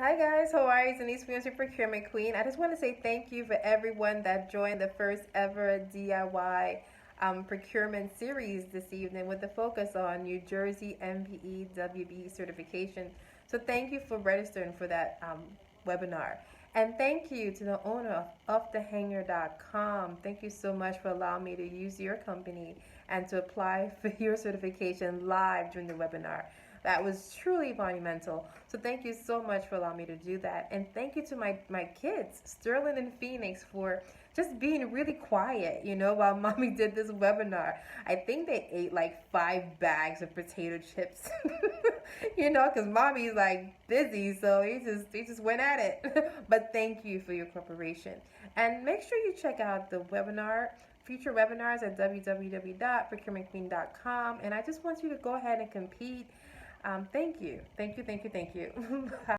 Hi guys, how are you? Denise from Procurement Queen. I just want to say thank you for everyone that joined the first ever DIY procurement series this evening with the focus on New Jersey MPE WBE certification. So thank you for registering for that webinar. And thank you to the owner of offthehanger.com. Thank you so much for allowing me to use your company and to apply for your certification live during the webinar. That was truly monumental. So thank you so much for allowing me to do that. And thank you to my kids, Sterling and Phoenix, for just being really quiet, while mommy did this webinar. I think they ate like 5 bags of potato chips, because mommy's like busy, so they just went at it. But thank you for your cooperation. And make sure you check out the future webinars at www.procurementqueen.com. And I just want you to go ahead and compete. Thank you. Thank you.